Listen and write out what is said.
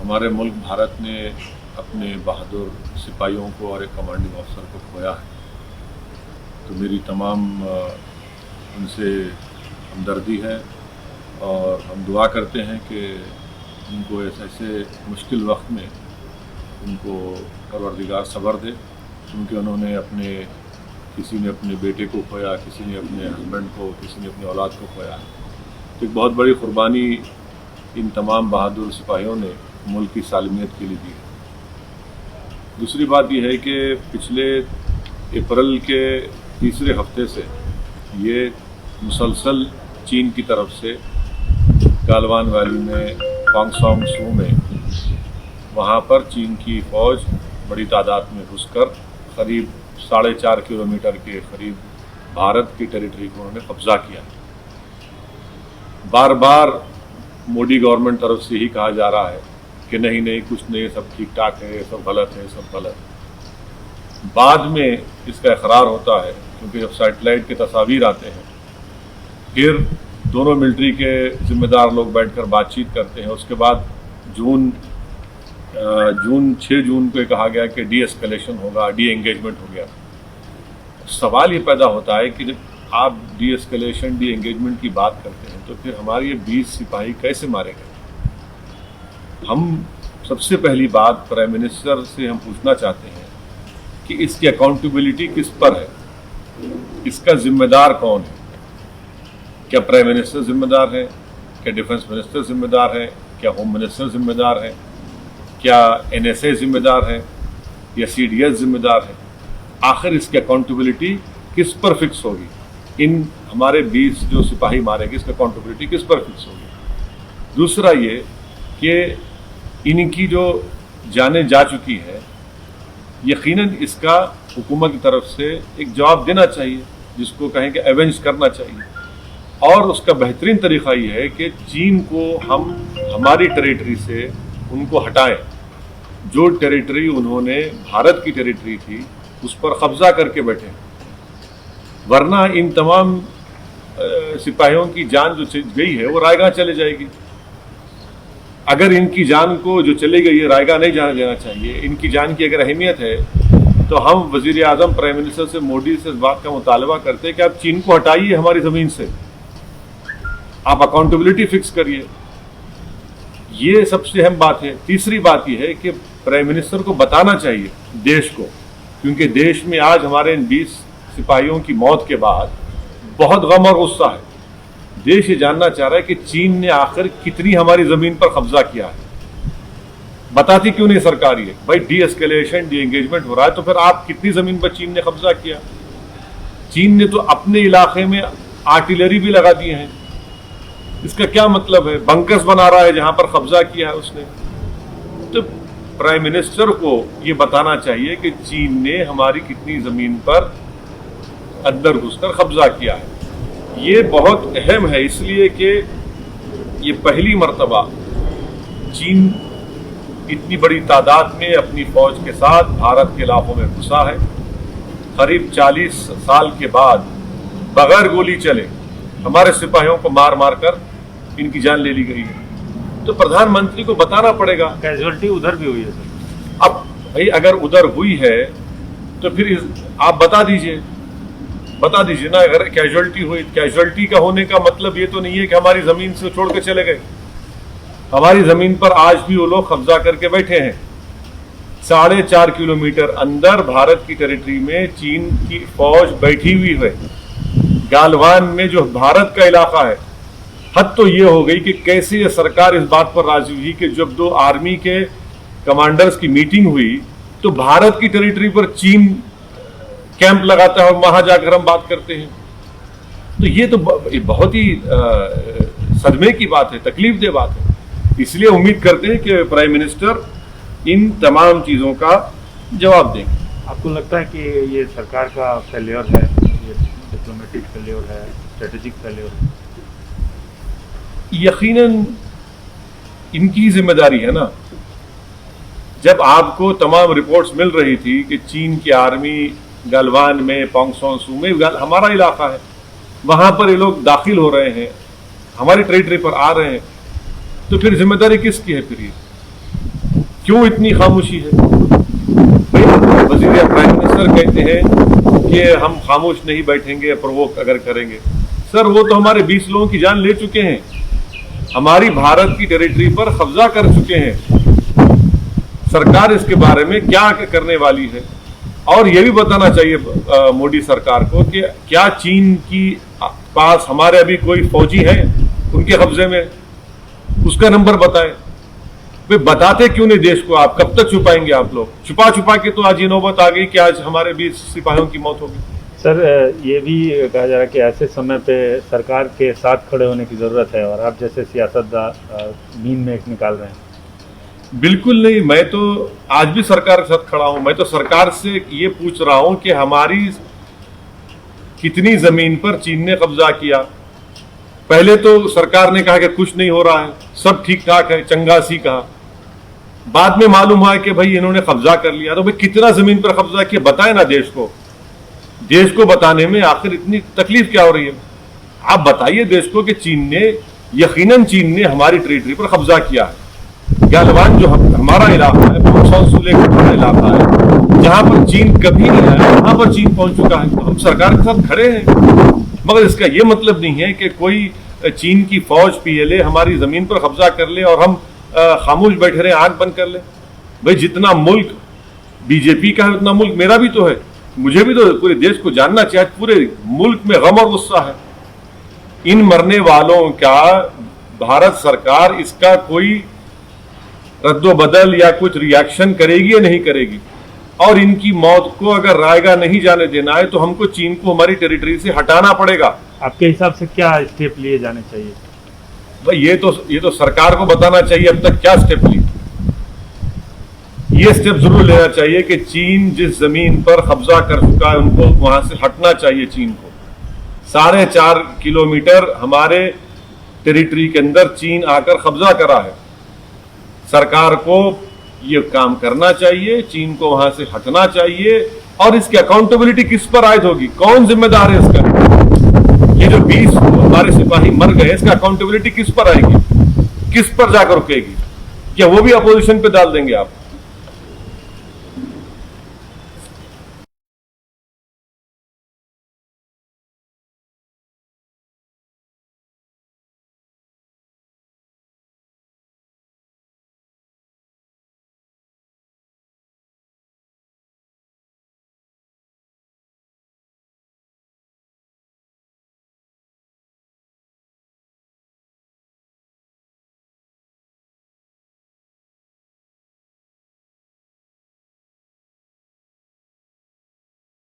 हमारे मुल्क भारत ने अपने बहादुर सिपाहियों को और एक कमांडिंग अफसर को खोया है, तो मेरी तमाम उनसे हमदर्दी है और हम दुआ करते हैं कि उनको ऐसे मुश्किल वक्त में उनको परवरदिगार सब्र दे, क्योंकि उन्होंने किसी ने अपने बेटे को खोया, किसी ने अपने हस्बैंड को, किसी ने अपनी औलाद को खोया है। तो एक बहुत बड़ी कुर्बानी इन तमाम बहादुर सिपाहियों ने मुल्क की सालमियत के लिए दी है। दूसरी बात यह है कि पिछले अप्रैल के तीसरे हफ्ते से ये मुसलसल चीन की तरफ से गालवान वैली में पांगसोंग सू में वहाँ पर चीन की फ़ौज बड़ी तादाद में घुसकर करीब 4.5 किलोमीटर के करीब भारत की टेरिटरी को उन्होंने कब्जा किया। बार बार मोदी गवर्नमेंट तरफ से ही कहा जा रहा है कि नहीं कुछ नहीं, सब ठीक ठाक है, सब गलत है, सब गलत है। बाद में इसका इकरार होता है, क्योंकि जब सैटेलाइट के तस्वीर आते हैं, फिर दोनों मिलिट्री के जिम्मेदार लोग बैठकर बातचीत करते हैं। उसके बाद 6 जून को कहा गया कि डी एस्केलेशन होगा, डी एंगेजमेंट हो गया। सवाल ये पैदा होता है कि जब आप डी एस्केलेशन, डी एंगेजमेंट की बात करते हैं, तो फिर हमारे ये 20 सिपाही कैसे मारे गए? हम सबसे पहली बात प्राइम मिनिस्टर से हम पूछना चाहते हैं कि इसकी अकाउंटेबिलिटी किस पर है, इसका जिम्मेदार कौन है? क्या प्राइम मिनिस्टर जिम्मेदार है? क्या डिफेंस मिनिस्टर जिम्मेदार है? क्या होम मिनिस्टर जिम्मेदार है? क्या NSA जिम्मेदार है या CDS जिम्मेदार है? आखिर इसकी अकाउंटेबिलिटी किस पर फिक्स होगी? इन हमारे 20 जो सिपाही मारे गए, इसकी अकाउंटेबिलिटी किस पर फिक्स होगी? दूसरा ये कि इनकी जो जानें जा चुकी है, यकीनन इसका हुकूमत की तरफ से एक जवाब देना चाहिए, जिसको कहें कि एवेंज करना चाहिए। और उसका बेहतरीन तरीक़ा ये है कि चीन को हम हमारी टेरिटरी से उनको हटाएं। जो टेरिटरी उन्होंने भारत की टेरिटरी थी, उस पर कब्जा करके बैठे, वरना इन तमाम सिपाहियों की जान जो गई है वो रायगा चले जाएगी। अगर इनकी जान को जो चली गई है रायगा नहीं जाना जाना चाहिए। इनकी जान की अगर अहमियत है तो हम वज़ीर आज़म प्राइम मिनिस्टर से, मोदी से इस बात का मुतालबा करते हैं कि आप चीन को हटाइए हमारी ज़मीन से, आप अकाउंटेबिलिटी फिक्स करिए। ये सबसे अहम बात है। तीसरी बात यह है कि प्राइम मिनिस्टर को बताना चाहिए देश को, क्योंकि देश में आज हमारे इन 20 सिपाहियों की मौत के बाद बहुत गम और गुस्सा है। देश ये जानना चाह रहा है कि चीन ने आखिर कितनी हमारी ज़मीन पर कब्जा किया है। बताती क्यों नहीं सरकार ये? भाई डी एस्केलेशन, डी एंगेजमेंट हो रहा है, तो फिर आप कितनी ज़मीन पर चीन ने कब्जा किया? चीन ने तो अपने इलाके में आर्टिलरी भी लगा दिए हैं। इसका क्या मतलब है? बंकर्स बना रहा है जहां पर कब्जा किया है उसने। तो प्राइम मिनिस्टर को ये बताना चाहिए कि चीन ने हमारी कितनी ज़मीन पर अंदर घुसकर कब्जा किया है। ये बहुत अहम है, इसलिए कि ये पहली मर्तबा चीन इतनी बड़ी तादाद में अपनी फ़ौज के साथ भारत के इलाकों में घुसा है। करीब 40 साल के बाद बगैर गोली चले हमारे सिपाहियों को मार मार कर इनकी जान ले ली गई है। तो प्रधानमंत्री को बताना पड़ेगा। कैजुअलिटी उधर भी हुई है सर। अब भाई अगर उधर हुई है तो फिर आप बता दीजिए ना। अगर कैजुअलिटी हुई, कैजुअलिटी का होने का मतलब ये तो नहीं है कि हमारी ज़मीन से छोड़ के चले गए। हमारी ज़मीन पर आज भी वो लोग कब्जा करके बैठे हैं। 4.5 किलोमीटर अंदर भारत की टेरिटरी में चीन की फ़ौज बैठी हुई है। गालवान में जो भारत का इलाका है, हद तो ये हो गई कि कैसे ये सरकार इस बात पर राजी हुई कि जब 2 आर्मी के कमांडर्स की मीटिंग हुई तो भारत की टेरिटरी पर चीन कैंप लगाता है और वहां जाकर हम बात करते हैं। तो ये तो बहुत ही सदमे की बात है, तकलीफ दह बात है। इसलिए उम्मीद करते हैं कि प्राइम मिनिस्टर इन तमाम चीज़ों का जवाब देंगे। आपको लगता है कि ये सरकार का फेलियर है, ये डिप्लोमेटिक फेलियर है, स्ट्रेटेजिक फेलियर है? यकीनन इनकी जिम्मेदारी है ना। जब आपको तमाम रिपोर्ट्स मिल रही थी कि चीन की आर्मी गलवान में, पांगसोंग सू में, हमारा इलाका है, वहां पर ये लोग दाखिल हो रहे हैं, हमारी टेरिटरी पर आ रहे हैं, तो फिर जिम्मेदारी किसकी है? फिर ये क्यों इतनी खामोशी है? भाई वजीर प्राइम मिनिस्टर कहते हैं कि हम खामोश नहीं बैठेंगे प्रोवोक अगर करेंगे। सर वो तो हमारे 20 लोगों की जान ले चुके हैं, हमारी भारत की टेरिटरी पर कब्जा कर चुके हैं। सरकार इसके बारे में क्या करने वाली है? और ये भी बताना चाहिए मोदी सरकार को कि क्या चीन की पास हमारे अभी कोई फौजी है उनके कब्जे में, उसका नंबर बताएं। वे बताते क्यों नहीं देश को? आप कब तक छुपाएंगे? आप लोग छुपा छुपा के तो आज ये नौबत आ गई कि आज हमारे 20 सिपाहियों की मौत हो गई। सर ये भी कहा जा रहा है कि ऐसे समय पे सरकार के साथ खड़े होने की ज़रूरत है और आप जैसे सियासतदान नींद में एक निकाल रहे हैं। बिल्कुल नहीं, मैं तो आज भी सरकार के साथ खड़ा हूं। मैं तो सरकार से ये पूछ रहा हूं कि हमारी कितनी जमीन पर चीन ने कब्जा किया। पहले तो सरकार ने कहा कि कुछ नहीं हो रहा है, सब ठीक ठाक है, चंगासी कहा। बाद में मालूम हुआ कि भाई इन्होंने कब्जा कर लिया। तो भाई कितना जमीन पर कब्जा किया बताए ना देश को। देश को बताने में आखिर इतनी तकलीफ क्या हो रही है? आप बताइए देश को कि चीन ने, यकीनन चीन ने हमारी टेरिटरी पर कब्जा किया है। गलवान जो हमारा इलाका है, सूले का हमारा इलाका है, जहां पर चीन कभी नहीं आया वहां पर चीन पहुंच चुका है। तो हम सरकार के साथ खड़े हैं, मगर इसका यह मतलब नहीं है कि कोई चीन की फौज पीएलए हमारी जमीन पर कब्जा कर ले और हम खामोश बैठे रहे, आंख बंद कर ले। भाई जितना मुल्क बीजेपी का है उतना मुल्क मेरा भी तो है, मुझे भी तो पूरे देश को जानना चाहिए। पूरे मुल्क में गम और गुस्सा है इन मरने वालों का। भारत सरकार इसका कोई रद्दोबदल या कुछ रिएक्शन करेगी या नहीं करेगी? और इनकी मौत को अगर रायगा नहीं जाने देना है तो हमको चीन को हमारी टेरिटरी से हटाना पड़ेगा। आपके हिसाब से क्या स्टेप लिए जाने चाहिए? भाई ये तो सरकार को बताना चाहिए अब तक क्या स्टेप लिए। ये स्टेप जरूर लेना चाहिए कि चीन जिस जमीन पर कब्जा कर चुका है उनको वहां से हटना चाहिए। चीन को 4.5 किलोमीटर हमारे टेरिटरी के अंदर चीन आकर कब्जा करा है। सरकार को ये काम करना चाहिए, चीन को वहां से हटना चाहिए। और इसकी अकाउंटेबिलिटी किस पर आयद होगी? कौन जिम्मेदार है इसका? ये जो 20 हमारे सिपाही मर गए, इसका अकाउंटेबिलिटी किस पर आएगी? किस पर जाकर रुकेगी? क्या वो भी अपोजिशन पे डाल देंगे आप?